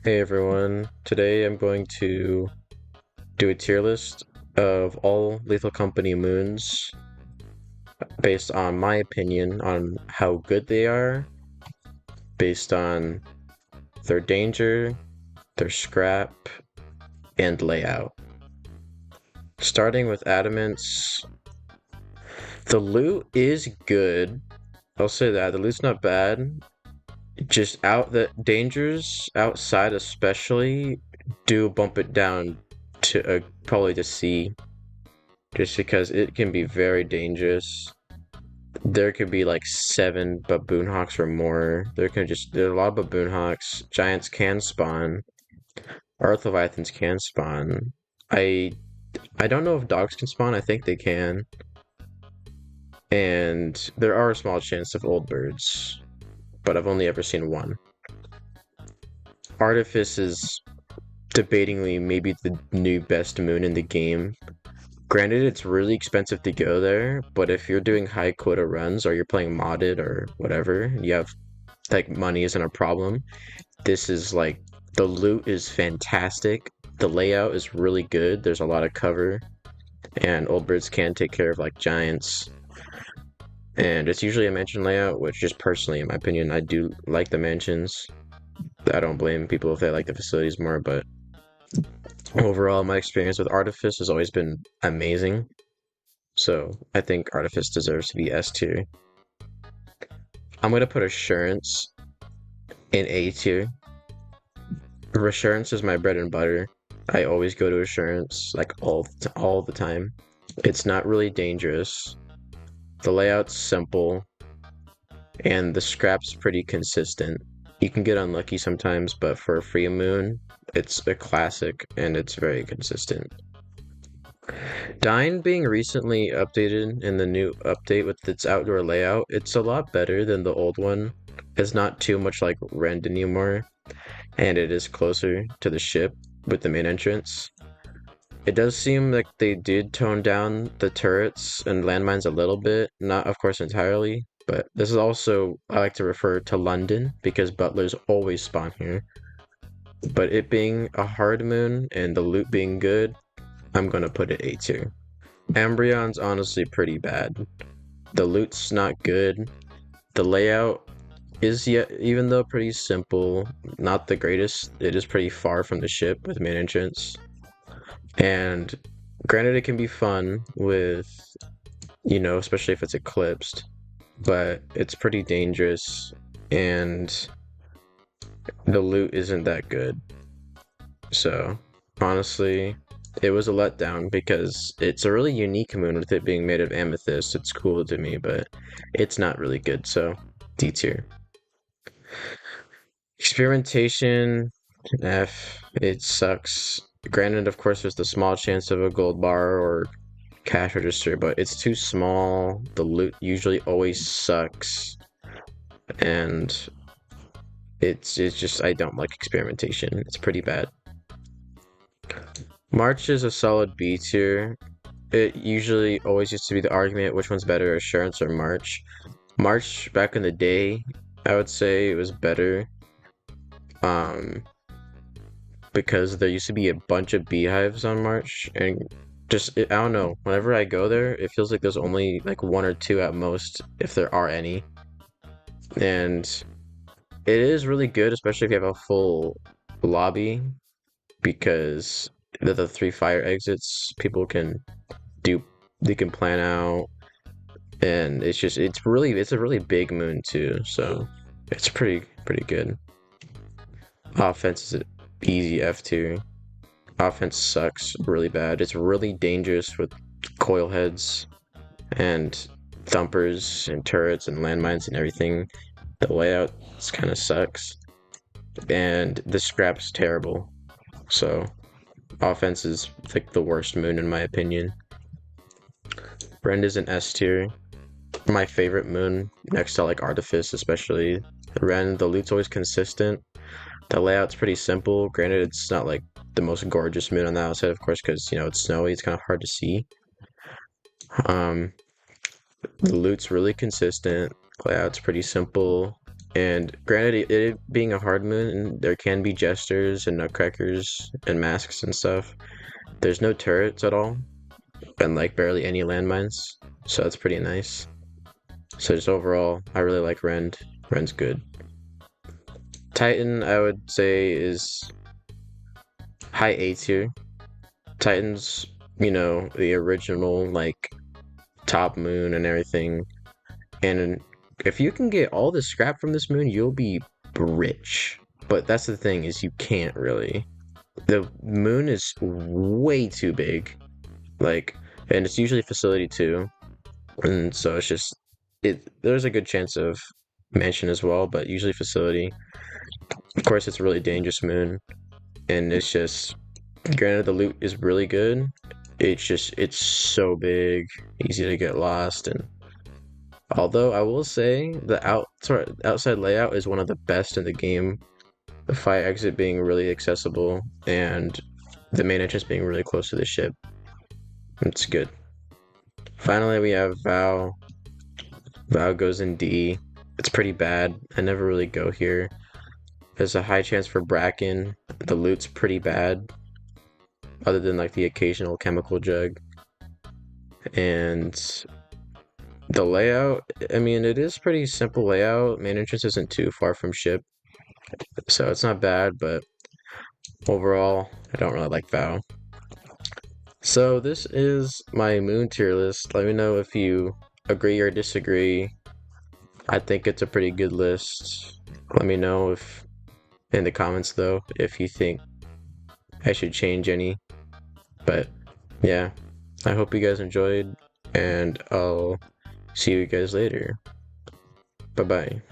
Hey everyone, today I'm going to do a tier list of all Lethal Company moons based on my opinion on how good they are, based on their danger, their scrap, and layout. Starting with Adamance, the loot is good. I'll say that. The loot's not bad. Just out the dangers outside especially do bump it down to probably to C just because it can be very dangerous. There could be like 7 baboon hawks or more. There are a lot of baboon hawks. Giants can spawn. Earth leviathans can spawn. I I don't know if dogs can spawn. I think they can. And there are a small chance of old birds, but I've only ever seen one. Artifice is debatingly maybe the new best moon in the game. Granted, it's really expensive to go there, but if you're doing high quota runs or you're playing modded or whatever, you have like money isn't a problem. This is like the loot is fantastic. The layout is really good. There's a lot of cover, and old birds can take care of like giants. And it's usually a mansion layout, which just personally, in my opinion, I do like the mansions. I don't blame people if they like the facilities more, but overall, my experience with Artifice has always been amazing. So I think Artifice deserves to be S tier. I'm gonna put Assurance in A tier. Assurance is my bread and butter. I always go to Assurance like all the time. It's not really dangerous. The layout's simple, and the scrap's pretty consistent. You can get unlucky sometimes, but for a free moon, it's a classic and it's very consistent. Dine being recently updated in the new update with its outdoor layout, it's a lot better than the old one. It's not too much like Rend anymore, and it is closer to the ship with the main entrance. It does seem like they did tone down the turrets and landmines a little bit, not of course entirely, but this is also, I like to refer to London because butlers always spawn here. But it being a hard moon and the loot being good, I'm gonna put it A tier. Embryon's honestly pretty bad. The loot's not good. The layout is yet, even though pretty simple, not the greatest. It is pretty far from the ship with main entrance. And granted, it can be fun with, especially if it's eclipsed, but it's pretty dangerous and the loot isn't that good. So, honestly, it was a letdown because it's a really unique moon with it being made of amethyst. It's cool to me, but it's not really good. So, D tier. Experimentation, F. It sucks. Granted, of course, there's the small chance of a gold bar or cash register, but it's too small. The loot usually always sucks, and it's just I don't like experimentation. It's pretty bad. March is a solid B tier. It usually always used to be the argument which one's better, Assurance or March. March back in the day, I would say it was better. Um, because there used to be a bunch of beehives on March, and I don't know. Whenever I go there, it feels like there's only like one or two at most, if there are any. And it is really good, especially if you have a full lobby, because the 3 fire exits people can do, they can plan out, and it's a really big moon too, so it's pretty good. Offense is an easy F tier. Offense sucks really bad. It's really dangerous with coil heads and thumpers and turrets and landmines and everything. The layout kind of sucks, and the scrap's terrible. So offense is like the worst moon in my opinion. Rend is an S tier. My favorite moon next to like Artifice, especially. Rend, the loot's always consistent. The layout's pretty simple. Granted, it's not like the most gorgeous moon on the outside, of course, because it's snowy. It's kind of hard to see. Um, the loot's really consistent. Layout's pretty simple. And granted, it being a hard moon, there can be jesters and nutcrackers and masks and stuff. There's no turrets at all, and like barely any landmines, so that's pretty nice. So just overall, I really like Rend. Rend's good. Titan, I would say, is high A tier. Titan's, the original like top moon and everything. And if you can get all the scrap from this moon, you'll be rich. But that's the thing, is you can't really. The moon is way too big. Like, and it's usually facility too. And so it's just there's a good chance of mansion as well, but usually facility. Of course, it's a really dangerous moon, and it's just granted the loot is really good. It's so big, easy to get lost, and although I will say the outside layout is one of the best in the game. The fire exit being really accessible and the main entrance being really close to the ship. It's good. Finally, we have Vow. Vow goes in D. It's pretty bad. I never really go here. There's a high chance for Bracken. The loot's pretty bad, other than like the occasional chemical jug. And the layout, I mean, it is pretty simple layout. Main entrance isn't too far from ship, so it's not bad, but overall, I don't really like Vow. So this is my moon tier list. Let me know if you agree or disagree. I think it's a pretty good list. Let me know if in the comments though if you think I should change any. But yeah, I hope you guys enjoyed, and I'll see you guys later. Bye bye.